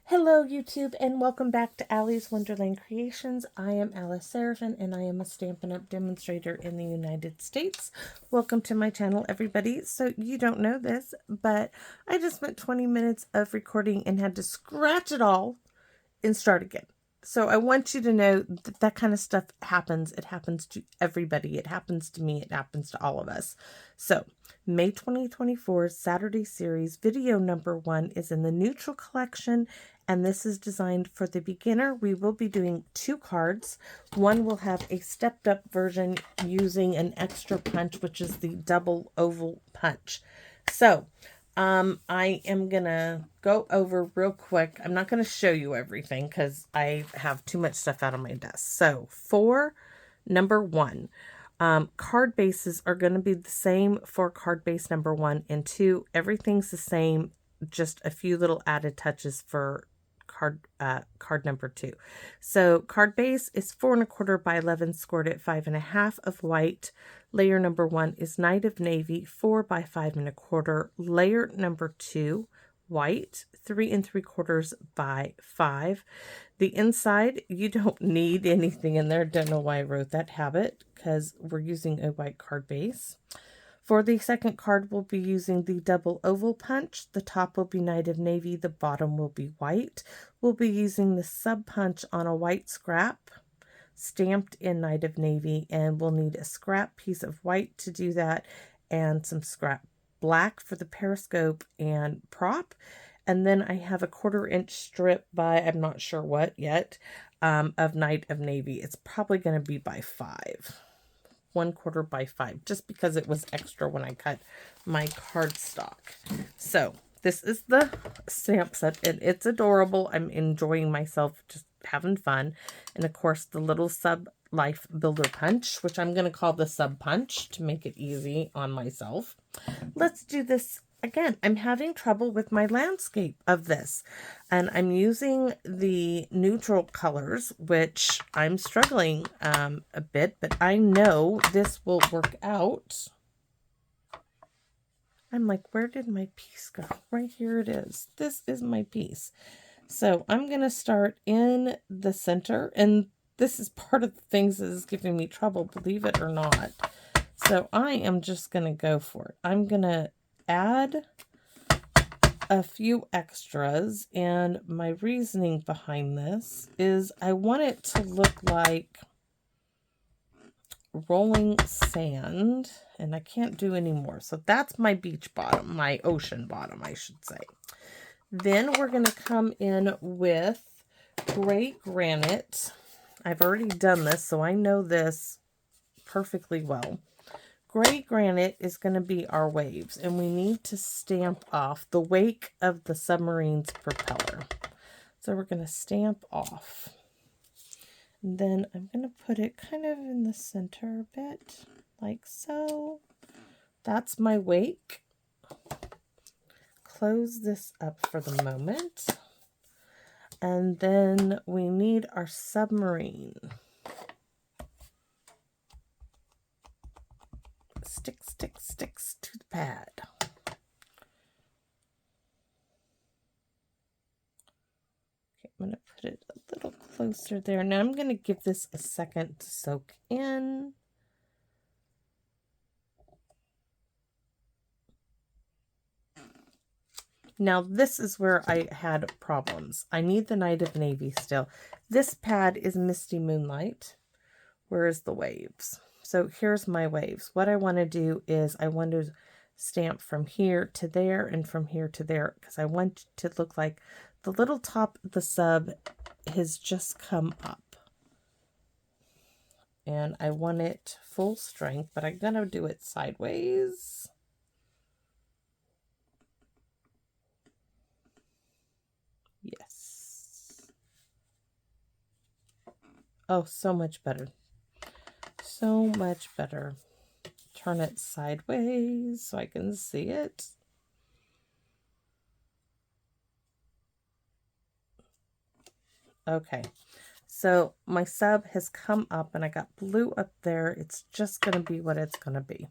Hello YouTube and welcome back to Allie's Wonderland Creations. I am Alice Seraphin and I am a Stampin' Up! Demonstrator in the United States. Welcome to my channel everybody. So you don't know this, but I just spent 20 minutes of recording and had to scratch it all and start again. So I want you to know that that kind of stuff happens. It happens to everybody. It happens to me. It happens to all of us. So May 2024 Saturday series video number 1 is in the neutral collection, and this is designed for the beginner. We will be doing 2 cards. One will have a stepped up version using an extra punch, which is the double oval punch. So I am gonna go over real quick. I'm not gonna show you everything because I have too much stuff out on my desk. So for number 1, card bases are going to be the same for card base number 1 and 2. Everything's the same, just a few little added touches for card number 2. So card base is 4 1/4 by 11 scored at 5 1/2 of white. Layer number 1 is Knight of Navy, 4 by 5 1/4. Layer number 2, white, 3 3/4 by 5. The inside, you don't need anything in there. Don't know why I wrote that habit because we're using a white card base. For the second card, we'll be using the double oval punch. The top will be Knight of Navy, the bottom will be white. We'll be using the sub punch on a white scrap stamped in Knight of Navy, and we'll need a scrap piece of white to do that and some scrap black for the periscope and prop. And then I have a 1/4 inch strip by, I'm not sure what yet, of Knight of Navy. It's probably going to be by 5. 1/4 by 5, just because it was extra when I cut my cardstock. So this is the stamp set, and it's adorable. I'm enjoying myself, just having fun. And of course, the little sub life builder punch, which I'm going to call the sub punch to make it easy on myself. Let's do this again. I'm having trouble with my landscape of this, and I'm using the neutral colors, which I'm struggling a bit, but I know this will work out. I'm like, where did my piece go? Right here it is. This is my piece. So I'm going to start in the center, and this is part of the things that is giving me trouble, believe it or not. So I am just going to go for it. I'm going to add a few extras, and my reasoning behind this is I want it to look like rolling sand, and I can't do any more. So that's my beach bottom, my ocean bottom, I should say. Then we're going to come in with gray granite. I've already done this, so I know this perfectly well. Gray granite is going to be our waves, and we need to stamp off the wake of the submarine's propeller. So we're going to stamp off. And then I'm going to put it kind of in the center a bit, like so. That's my wake. Close this up for the moment. And then we need our submarine. Sticks to the pad. Okay, I'm going to put it a little closer there. Now I'm going to give this a second to soak in. Now this is where I had problems. I need the Knight of Navy still. This pad is Misty Moonlight. Where is the waves? So here's my waves. What I want to do is I want to stamp from here to there and from here to there, because I want it to look like the little top of the sub has just come up. And I want it full strength, but I'm going to do it sideways. Yes. Oh, so much better. So much better. Turn it sideways so I can see it. Okay, so my sub has come up and I got blue up there. It's just going to be what it's going to be.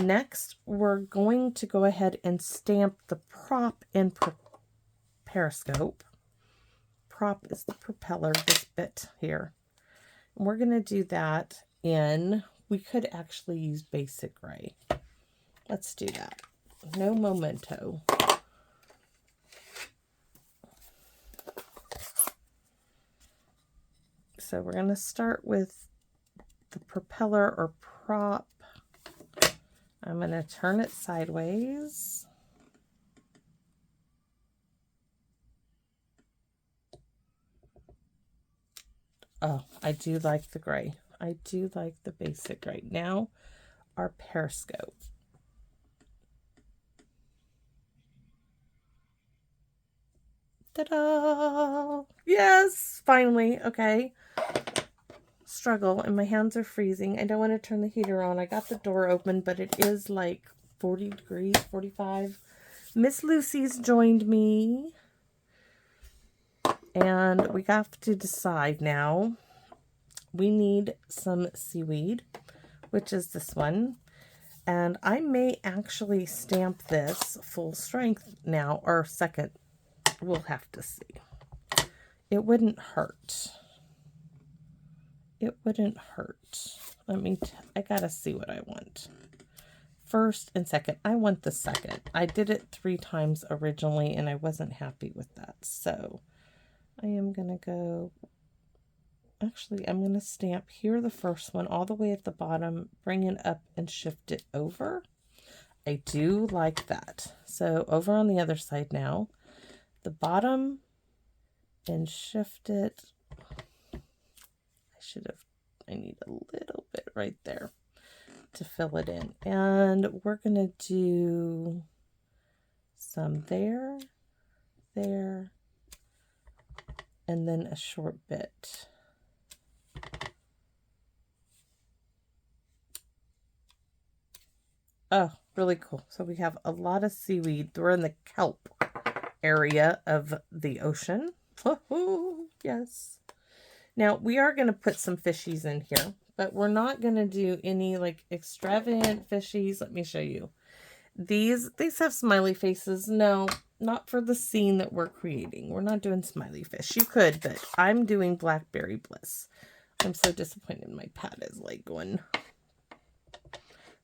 Next, we're going to go ahead and stamp the prop and periscope. Prop is the propeller, this bit here. And we're going to do that in, we could actually use basic gray. Let's do that. No memento. So we're going to start with the propeller or prop. I'm going to turn it sideways. Oh, I do like the gray. I do like the basic gray. Now, our periscope. Ta-da! Yes, finally. Okay. Struggle, and my hands are freezing. I don't want to turn the heater on. I got the door open, but it is like 40 degrees, 45. Miss Lucy's joined me. And we have to decide now. We need some seaweed, which is this one. And I may actually stamp this full strength now, or second. We'll have to see. It wouldn't hurt. It wouldn't hurt. I gotta see what I want. First and second. I want the second. I did it 3 times originally, and I wasn't happy with that. So I am gonna go, actually, I'm gonna stamp here the first one all the way at the bottom, bring it up and shift it over. I do like that. So over on the other side now, the bottom, and shift it. I need a little bit right there to fill it in. And we're going to do some there, there, and then a short bit. Oh, really cool. So we have a lot of seaweed. We're in the kelp area of the ocean. Oh, yes. Now, we are going to put some fishies in here, but we're not going to do any like extravagant fishies. Let me show you. These have smiley faces. No, not for the scene that we're creating. We're not doing smiley fish. You could, but I'm doing Blackberry Bliss. I'm so disappointed my pad is like going.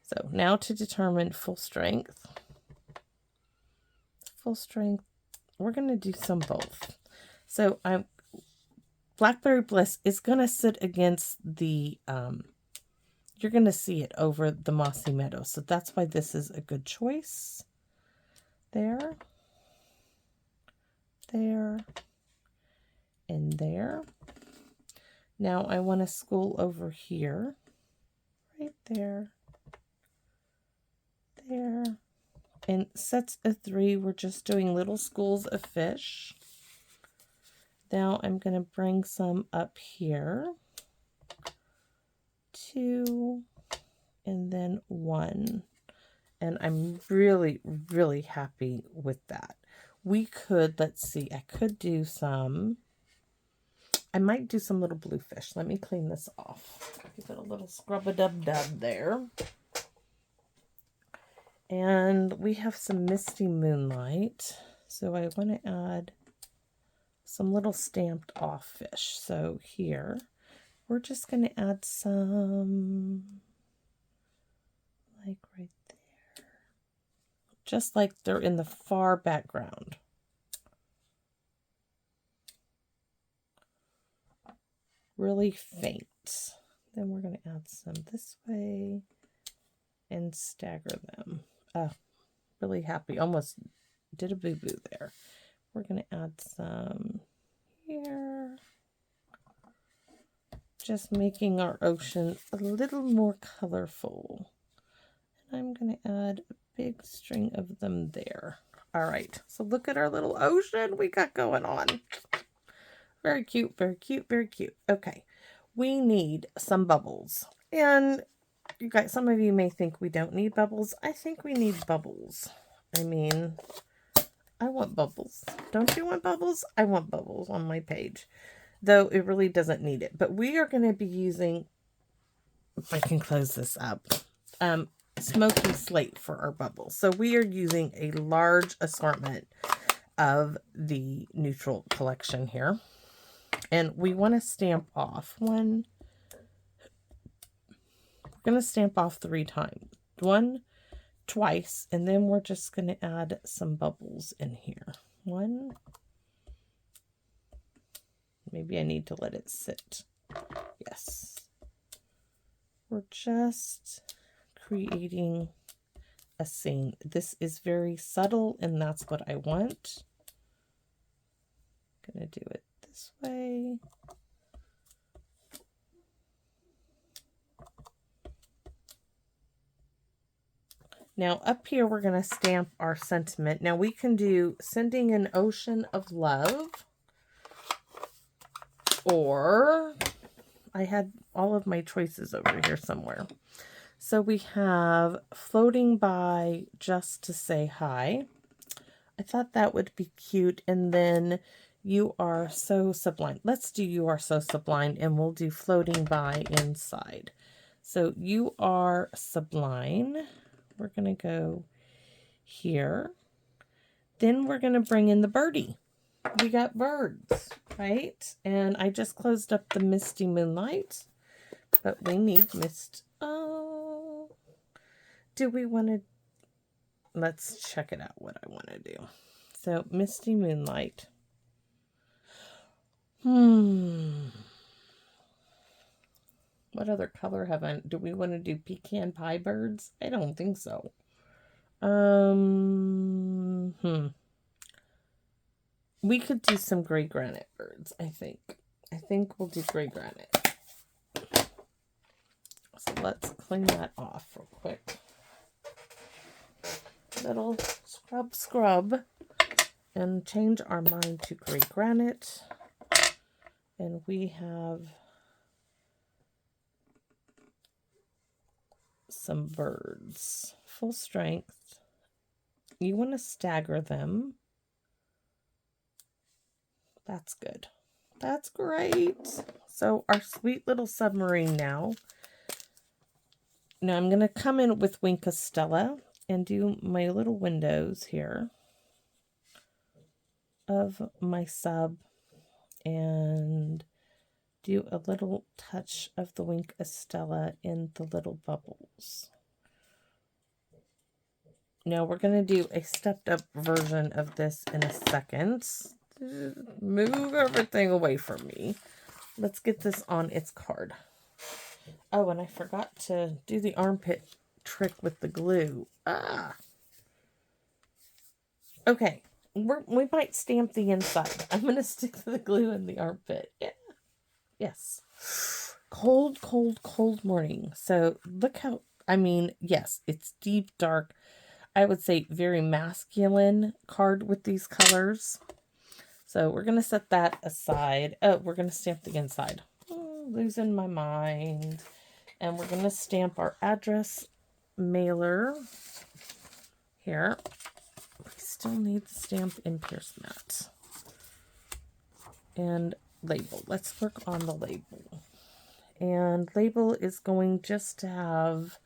So now to determine full strength. Full strength. We're going to do some both. So Blackberry Bliss is going to sit against the, you're going to see it over the mossy meadow. So that's why this is a good choice. There, there, and there. Now I want to school over here, right there, there. In sets of 3, we're just doing little schools of fish. Now I'm going to bring some up here. 2, and then 1. And I'm really, really happy with that. We could, let's see, I could do some, I might do some little bluefish. Let me clean this off. Give it a little scrub-a-dub-dub there. And we have some misty moonlight. So I want to add some little stamped off fish. So here, we're just going to add some, like right there. Just like they're in the far background. Really faint. Then we're going to add some this way and stagger them. Really happy. Almost did a boo-boo there. We're going to add some here. Just making our ocean a little more colorful. And I'm going to add a big string of them there. All right. So look at our little ocean we got going on. Very cute, very cute, very cute. Okay. We need some bubbles. And you guys, some of you may think we don't need bubbles. I think we need bubbles. I mean, I want bubbles. Don't you want bubbles? I want bubbles on my page. Though it really doesn't need it. But we are going to be using, if I can close this up, smoky slate for our bubbles. So we are using a large assortment of the neutral collection here. And we want to stamp off one. We're going to stamp off 3 times. One, twice, and then we're just going to add some bubbles in here. 1. Maybe I need to let it sit. Yes. We're just creating a scene. This is very subtle, and that's what I want. I'm going to do it this way. Now up here, we're going to stamp our sentiment. Now we can do sending an ocean of love, or I had all of my choices over here somewhere. So we have floating by just to say hi. I thought that would be cute. And then you are so sublime. Let's do you are so sublime, and we'll do floating by inside. So you are sublime. We're going to go here. Then we're going to bring in the birdie. We got birds, right? And I just closed up the misty moonlight, but we need mist. Oh, do we want to? Let's check it out what I want to do. So misty moonlight. What other color have I? Do we want to do pecan pie birds? I don't think so. We could do some gray granite birds, I think. I think we'll do gray granite. So let's clean that off real quick. Little scrub, and change our mind to gray granite. And we have some birds, full strength. You want to stagger them. That's good. That's great. So our sweet little submarine now. Now I'm going to come in with Wink Stella and do my little windows here of my sub, and do a little touch of the Wink Stella in the little bubbles. Now we're going to do a stepped up version of this in a second. Move everything away from me. Let's get this on its card. Oh, and I forgot to do the armpit trick with the glue. Okay, we might stamp the inside. I'm going to stick the glue in the armpit. Yeah. Yes. Cold, cold, cold morning. So look how, I mean, yes, it's deep, dark. I would say very masculine card with these colors. So we're going to set that aside. Oh, we're going to stamp the inside. Losing my mind. And we're going to stamp our address mailer here. We still need the stamp in Pierce Matte. And label. Let's work on the label. And label is going just to have,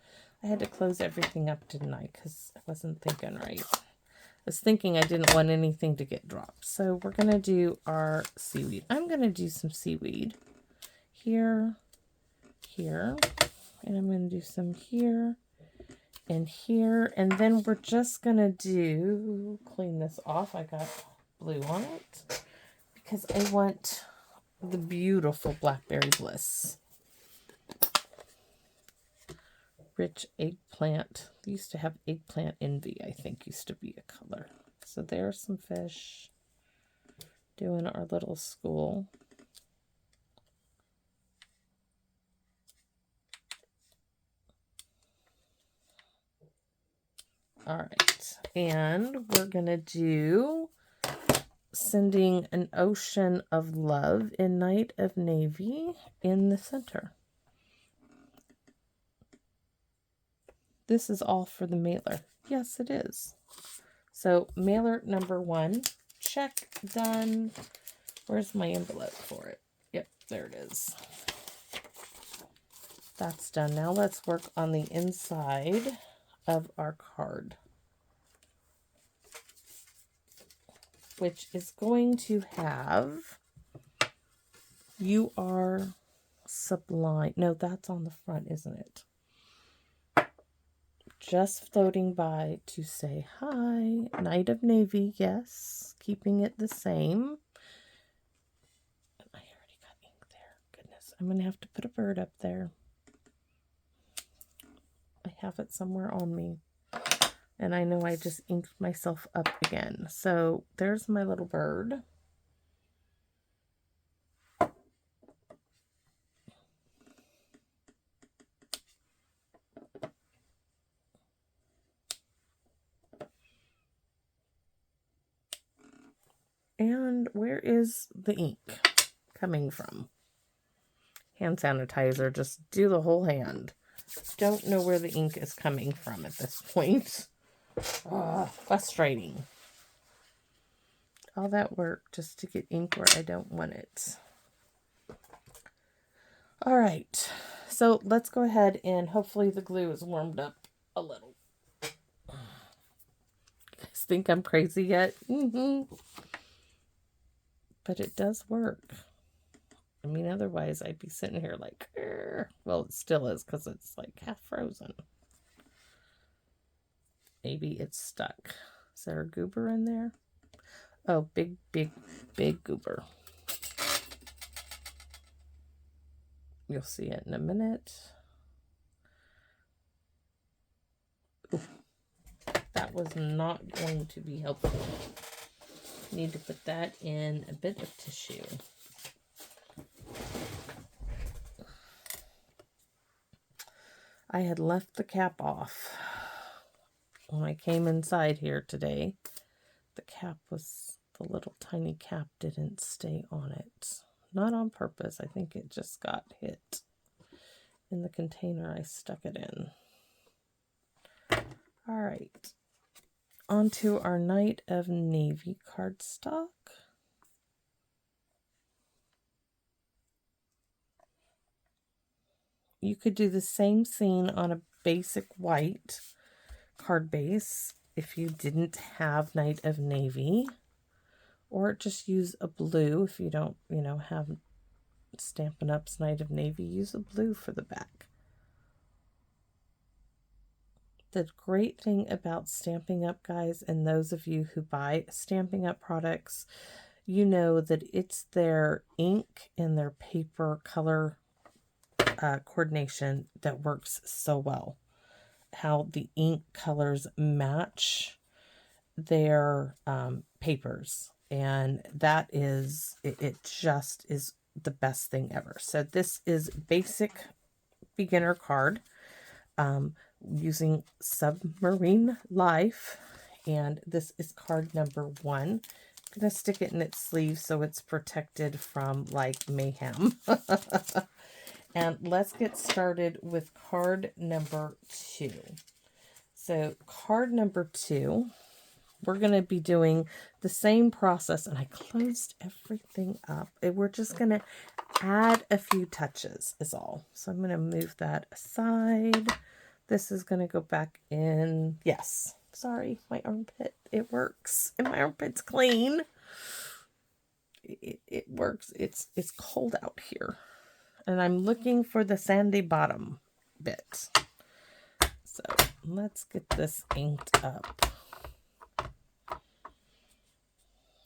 I had to close everything up, didn't I? Because I wasn't thinking right. I was thinking I didn't want anything to get dropped. So we're going to do our seaweed. I'm going to do some seaweed here, here, and I'm going to do some here and here. And then we're just going to do, clean this off. I got blue on it because I want the beautiful Blackberry Bliss. Rich eggplant. They used to have eggplant envy, I think, used to be a color. So there's some fish doing our little school. All right, and we're gonna do sending an ocean of love in Night of Navy in the center. This is all for the mailer. Yes, it is. So mailer number 1, check, done. Where's my envelope for it? Yep, there it is. That's done. Now let's work on the inside of our card. which is going to have "You Are Sublime." No, that's on the front, isn't it? Just floating by to say hi. Night of Navy, yes. Keeping it the same. I already got ink there. Goodness, I'm going to have to put a bird up there. I have it somewhere on me. And I know I just inked myself up again. So there's my little bird. And where is the ink coming from? Hand sanitizer, just do the whole hand. Don't know where the ink is coming from at this point. Frustrating. All that work just to get ink where I don't want it. All right, so let's go ahead and hopefully the glue is warmed up a little. You guys think I'm crazy yet? But it does work. I mean, otherwise I'd be sitting here like, well, it still is because it's like half frozen. Maybe it's stuck. Is there a goober in there? Oh, big, big, big goober. You'll see it in a minute. Ooh, that was not going to be helpful. Need to put that in a bit of tissue. I had left the cap off when I came inside here today. The cap was, the little tiny cap didn't stay on it. Not on purpose. I think it just got hit in the container I stuck it in. All right. On to our Night of Navy cardstock. You could do the same scene on a basic white card base if you didn't have Night of Navy, or just use a blue if you don't, have Stampin' Up's Night of Navy. Use a blue for the back. The great thing about Stampin' Up, guys, and those of you who buy Stampin' Up products, you know that it's their ink and their paper color coordination that works so well. How the ink colors match their papers, and that is, it just is the best thing ever. So this is basic beginner card using Submarine Life, and this is card number 1. I'm gonna stick it in its sleeve so it's protected from like mayhem. And let's get started with card number 2. So card number 2, we're going to be doing the same process, and I closed everything up. We're just going to add a few touches is all. So I'm going to move that aside. This is going to go back in. Yes, sorry, my armpit, it works. And my armpit's clean. It works. It's cold out here. And I'm looking for the sandy bottom bit. So let's get this inked up.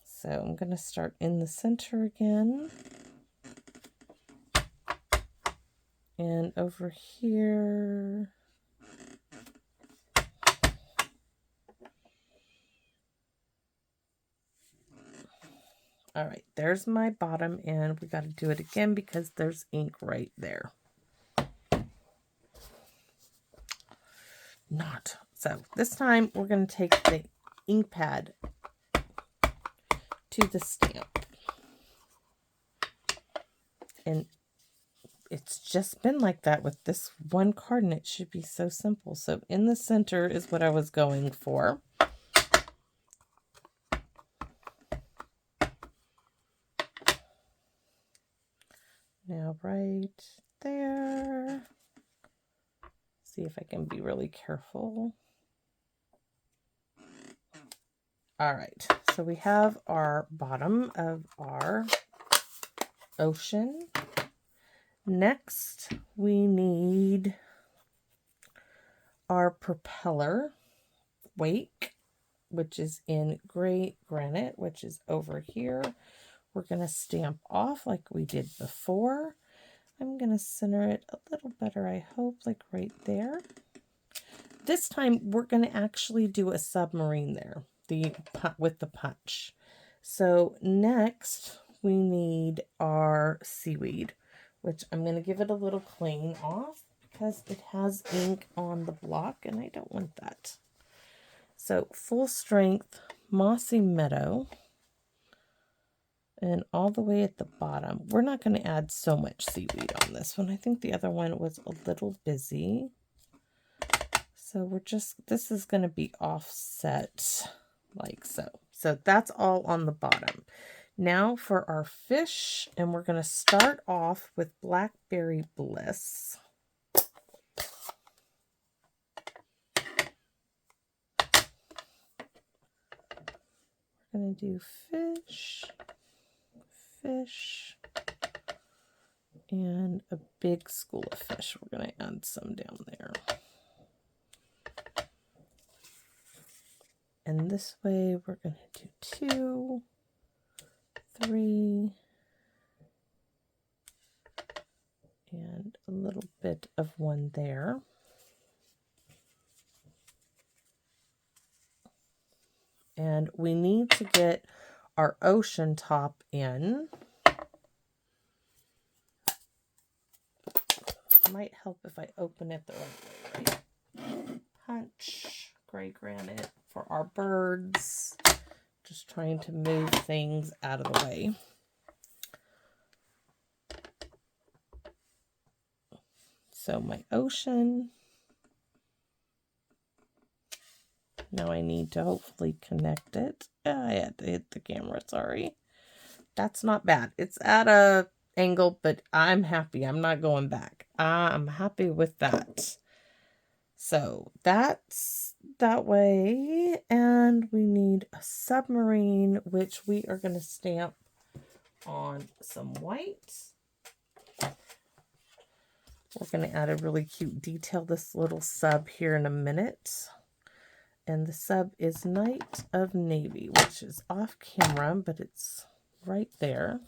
So I'm going to start in the center again. And over here. All right, there's my bottom, and we got to do it again because there's ink right there. So this time we're going to take the ink pad to the stamp. And it's just been like that with this one card, and it should be so simple. So in the center is what I was going for. Now right there. See if I can be really careful. All right, So we have our bottom of our ocean. Next, we need our propeller wake, which is in gray granite, which is over here. We're going to stamp off like we did before. I'm going to center it a little better, I hope, like right there. This time, we're going to actually do a submarine there with the punch. So next, we need our seaweed, which I'm going to give it a little clean off because it has ink on the block, and I don't want that. So full strength mossy meadow, and all the way at the bottom. We're not going to add so much seaweed on this one. I think the other one was a little busy. So this is going to be offset like so. So that's all on the bottom. Now for our fish, and we're going to start off with Blackberry Bliss. We're going to do fish, fish, and a big school of fish. We're going to add some down there. And this way we're going to do 2, 3, and a little bit of one there. And we need to get our ocean top in. Might help if I open it the right way, right? Punch, gray granite for our birds. Just trying to move things out of the way. So my ocean. Now I need to hopefully connect it. I had to hit the camera, sorry. That's not bad. It's at a angle, but I'm happy. I'm not going back. I'm happy with that. So that's that way. And we need a submarine, which we are going to stamp on some white. We're going to add a really cute detail, this little sub here in a minute. And the sub is Night of Navy, which is off camera, but it's right there.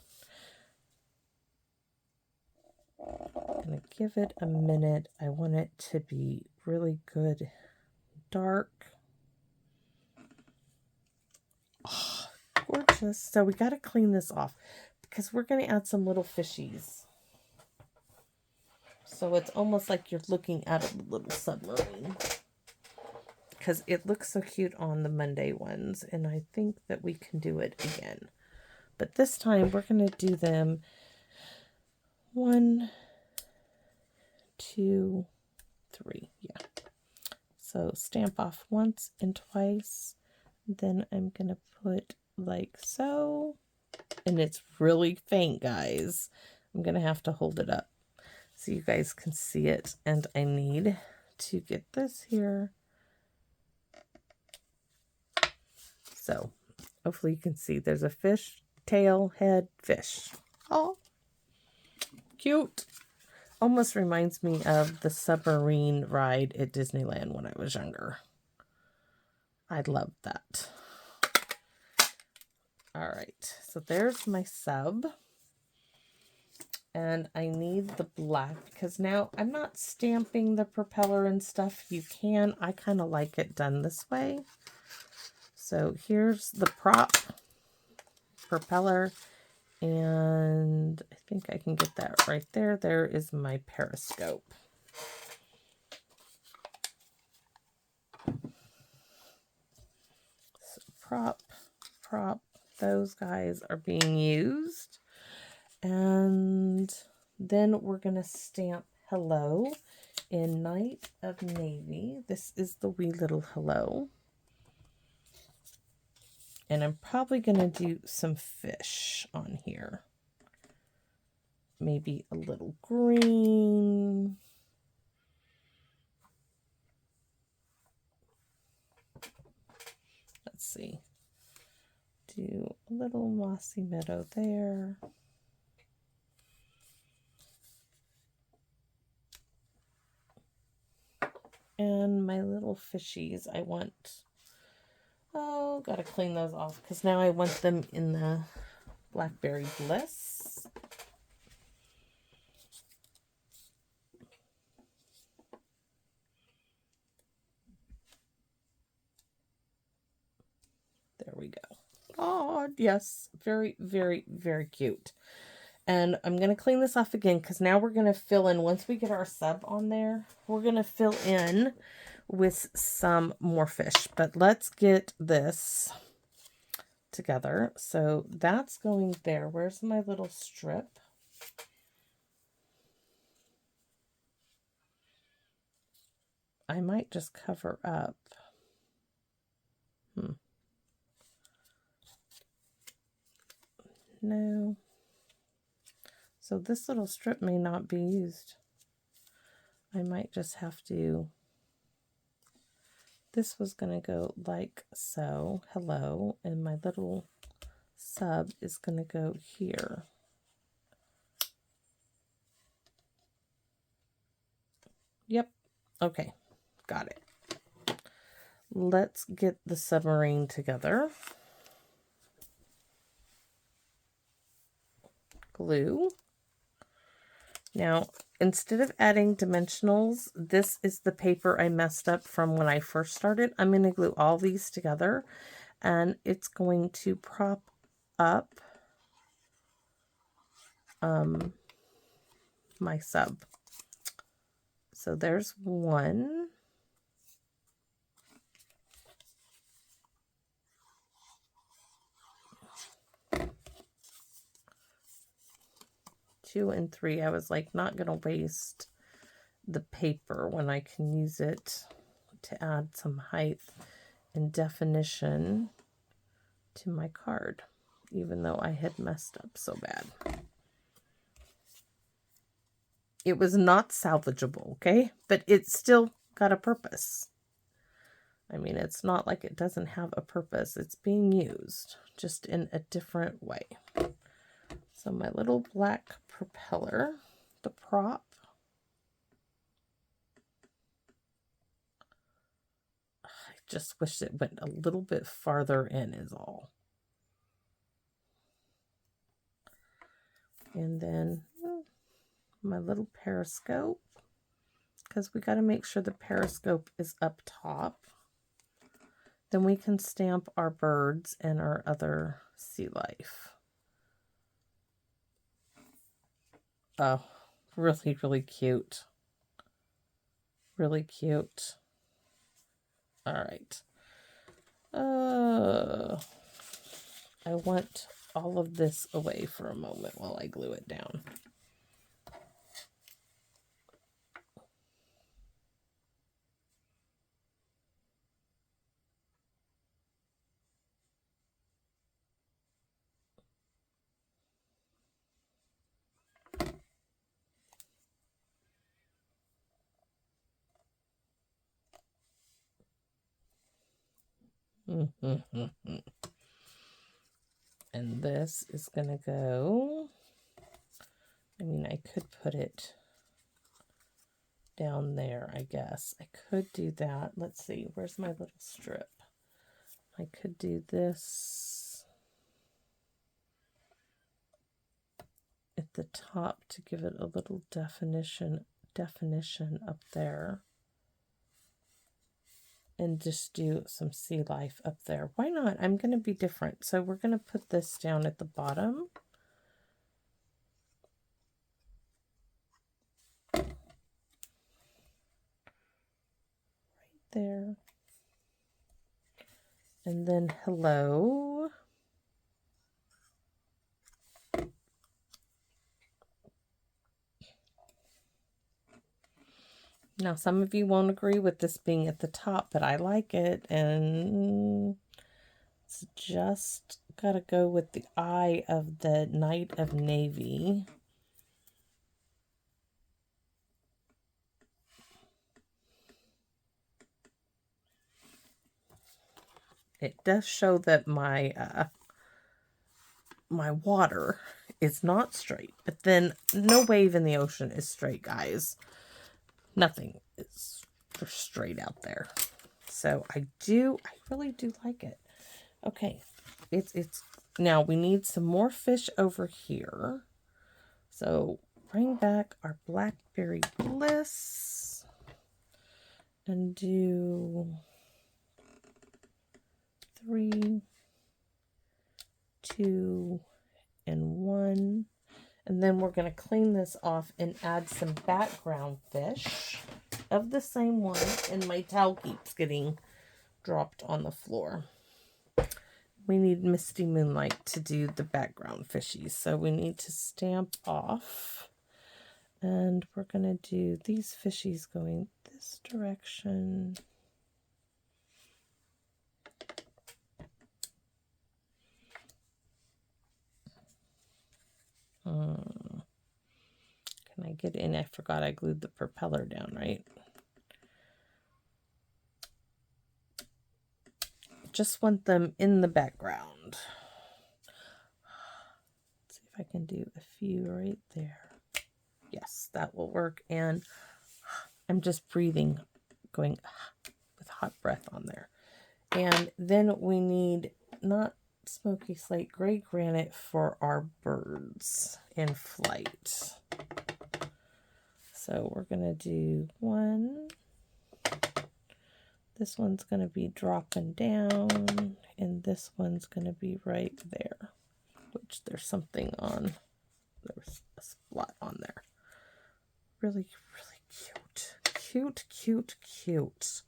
I'm going to give it a minute. I want it to be really good dark. Oh, gorgeous. So we got to clean this off because we're going to add some little fishies. So it's almost like you're looking at a little submarine. Because it looks so cute on the Monday ones, and I think that we can do it again. But this time we're going to do them 1, 2, 3. Yeah. So stamp off once and twice. Then I'm going to put like so. And it's really faint, guys. I'm going to have to hold it up so you guys can see it. And I need to get this here. So hopefully you can see there's a fish, tail, head, fish. Oh, cute. Almost reminds me of the submarine ride at Disneyland when I was younger. I love that. All right, so there's my sub. And I need the black because now I'm not stamping the propeller and stuff. You can. I kind of like it done this way. So here's the prop, propeller, and I think I can get that right there. There is my periscope. So prop, those guys are being used. And then we're going to stamp hello in Night of Navy. This is the wee little hello. And I'm probably going to do some fish on here. Maybe a little green. Let's see. do a little mossy meadow there. And my little fishies, I want, oh, gotta clean those off because now I want them in the Blackberry Bliss. There we go. Oh, yes. Very, very, very cute. And I'm going to clean this off again because now we're going to fill in, once we get our sub on there, we're going to fill in with some more fish. But let's get this together. So that's going there. Where's my little strip? I might just cover up. No. So this little strip may not be used. I might just have to, this was going to go like so, hello, and my little sub is going to go here. Yep, okay, got it. Let's get the submarine together. Glue. Now, instead of adding dimensionals, this is the paper I messed up from when I first started. I'm going to glue all these together, and it's going to prop up my sub. So there's one. Two and three. I was like, not gonna waste the paper when I can use it to add some height and definition to my card, even though I had messed up so bad. It was not salvageable, okay? But it still got a purpose. I mean, it's not like it doesn't have a purpose. It's being used, just in a different way. So my little black propeller, the prop. I just wish it went a little bit farther in is all. And then my little periscope, because we got to make sure the periscope is up top. Then we can stamp our birds and our other sea life. Oh, really, really cute. Really cute. All right. I want all of this away for a moment while I glue it down. And this is going to go, I mean, I could put it down there, I guess. I could do that. Let's see, where's my little strip? I could do this at the top to give it a little definition up there. And just do some sea life up there. Why not? I'm going to be different. So we're going to put this down at the bottom. Right there. And then hello. Now, some of you won't agree with this being at the top, but I like it, and it's just got to go with the eye of the Knight of Navy. It does show that my my water is not straight. But then no wave in the ocean is straight, guys. Nothing is straight out there. So I really do like it. Okay, it's now we need some more fish over here. So bring back our Blackberry Bliss and do 3, 2, and 1. And then we're going to clean this off and add some background fish of the same one. And my towel keeps getting dropped on the floor. We need Misty Moonlight to do the background fishies. So we need to stamp off. And we're going to do these fishies going this direction. Can I get in? I forgot I glued the propeller down, right? Just want them in the background. Let's see if I can do a few right there. Yes, that will work. And I'm just breathing, going with hot breath on there. And then we need not smoky slate, gray granite for our birds in flight. So we're going to do 1. This one's going to be dropping down, and this one's going to be right there, which there's something on. There's a spot on there. Really, really cute. Cute, cute, cute.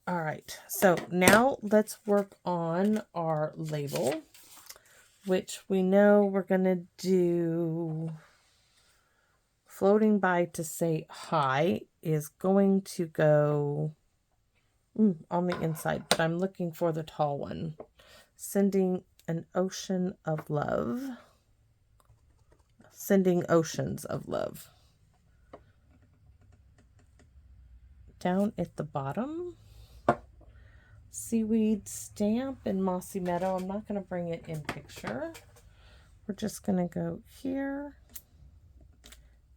All right, so now let's work on our label, which we know we're going to do floating by to say hi is going to go on the inside, but I'm looking for the tall one. Sending an ocean of love. Sending oceans of love. Down at the bottom, seaweed stamp in Mossy Meadow. I'm not going to bring it in picture. We're just going to go here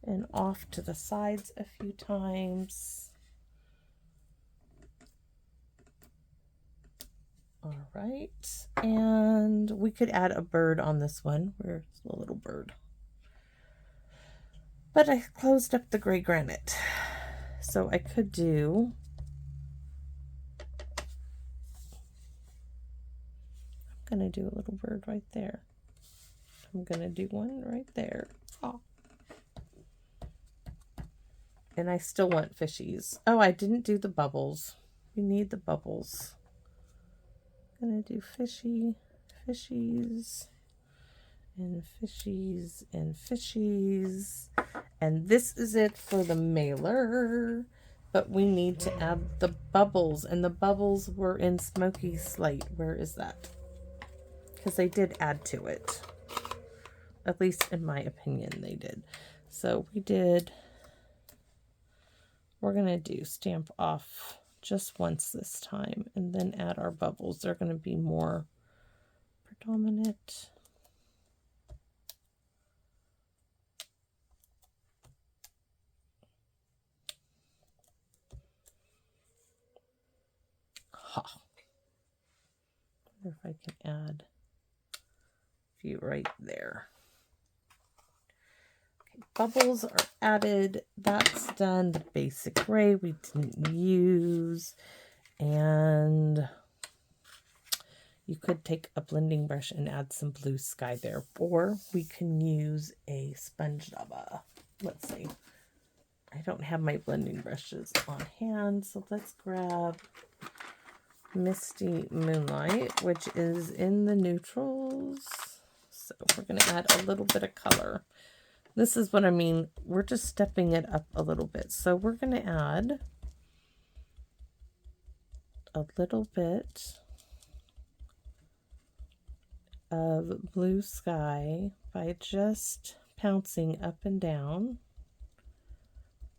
and off to the sides a few times. All right, and we could add a bird on this one. Where's the little bird? But I closed up the gray granite, so I could do I'm gonna do a little bird right there. I'm gonna do one right there. Oh. And I still want fishies. Oh, I didn't do the bubbles. We need the bubbles. I'm gonna do fishy, fishies, and fishies, and fishies. And this is it for the mailer. But we need to add the bubbles. And the bubbles were in Smoky Slate. Where is that? Because they did add to it. At least in my opinion, they did. So we're going to do stamp off just once this time and then add our bubbles. They're going to be more predominant. Ha. I wonder if I can add a few right there. Bubbles are added. That's done. The basic gray we didn't use. And you could take a blending brush and add some blue sky there. Or we can use a sponge dabba. Let's see. I don't have my blending brushes on hand. So let's grab Misty Moonlight, which is in the neutrals. So we're going to add a little bit of color. This is what I mean. We're just stepping it up a little bit. So we're going to add a little bit of blue sky by just pouncing up and down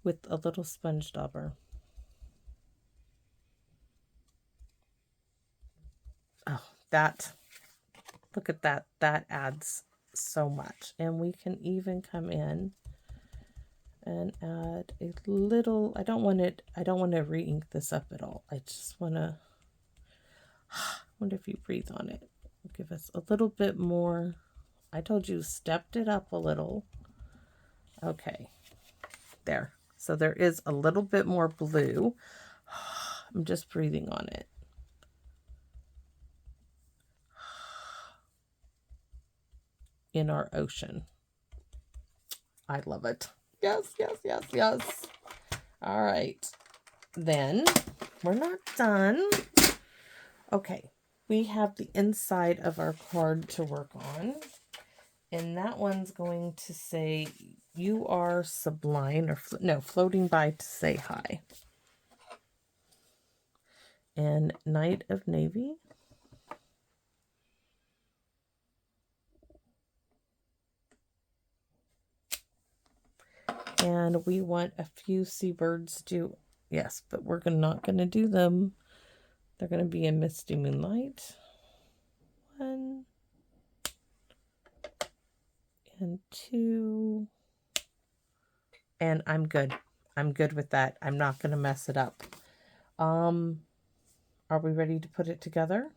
with a little sponge dauber. Oh, that Look at that. That adds so much. And we can even come in and add a little, I don't want to re-ink this up at all. I just want to, wonder if you breathe on it. Give us a little bit more. I told you, stepped it up a little. Okay, there. So there is a little bit more blue. I'm just breathing on it. In our ocean. I love it. Yes, yes, yes, yes. All right. Then we're not done. Okay. We have the inside of our card to work on. And that one's going to say, you are sublime, or no, floating by to say hi. And Knight of Navy. And we want a few seabirds to, yes, but we're not going to do them. They're going to be in Misty Moonlight. 1 and 2. And I'm good. I'm good with that. I'm not going to mess it up. Are we ready to put it together?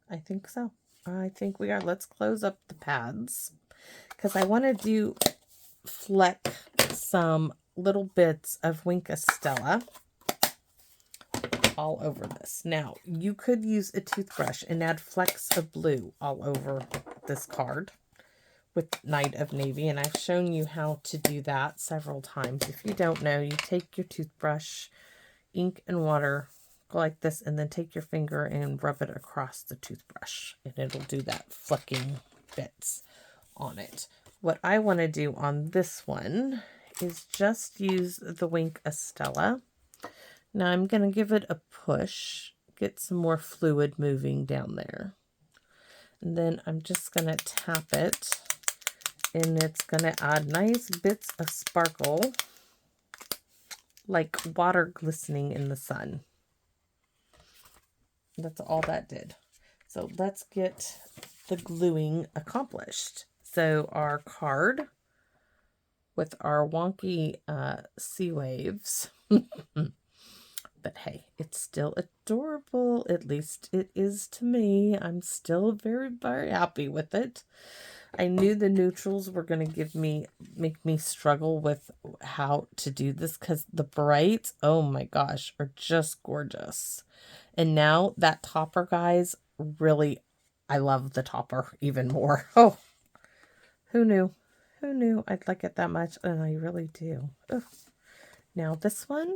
I think so. I think we are. Let's close up the pads, because I want to fleck some little bits of Wink Estella all over this. Now, you could use a toothbrush and add flecks of blue all over this card with Knight of Navy, and I've shown you how to do that several times. If you don't know, you take your toothbrush, ink and water, go like this, and then take your finger and rub it across the toothbrush, and it'll do that flecking bits on it. What I want to do on this one is just use the Wink Estella. Now I'm going to give it a push, get some more fluid moving down there. And then I'm just going to tap it, and it's going to add nice bits of sparkle, like water glistening in the sun. That's all that did. So let's get the gluing accomplished. So our card with our wonky sea waves. But hey, it's still adorable. At least it is to me. I'm still very, very happy with it. I knew the neutrals were going to make me struggle with how to do this, because the brights, oh my gosh, are just gorgeous. And now that topper, guys, really, I love the topper even more. Oh, who knew? Who knew I'd like it that much? And I really do. Ugh. Now this one.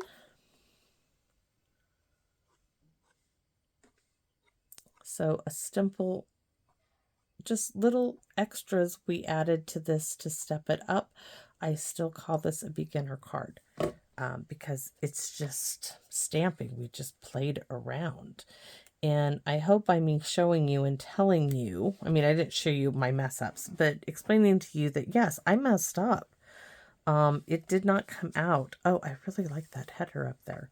So a stipple, just little extras we added to this to step it up. I still call this a beginner card because it's just stamping. We just played around. And I hope by me showing you and telling you, I mean, I didn't show you my mess ups, but explaining to you that, yes, I messed up. It did not come out. Oh, I really like that header up there.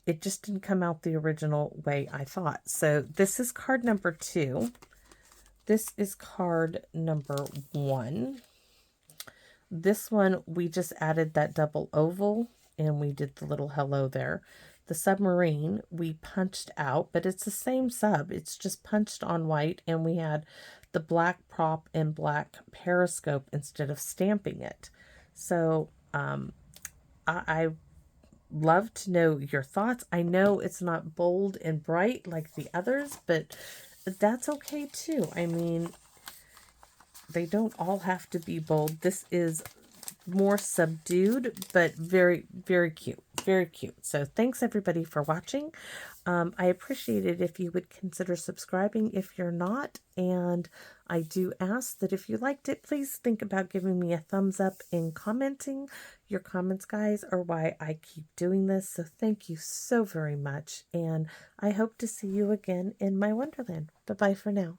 It just didn't come out the original way I thought. So this is card number 2. This is card number 1. This one, we just added that double oval, and we did the little hello there. The submarine, we punched out, but it's the same sub. It's just punched on white, and we had the black prop and black periscope instead of stamping it. So I love to know your thoughts. I know it's not bold and bright like the others, but that's okay too. I mean, they don't all have to be bold. This is more subdued, but very, very cute. Very cute. So thanks everybody for watching. I appreciate it if you would consider subscribing if you're not. And I do ask that if you liked it, please think about giving me a thumbs up and commenting. Your comments, guys, are why I keep doing this. So thank you so very much. And I hope to see you again in my Wonderland. Bye-bye for now.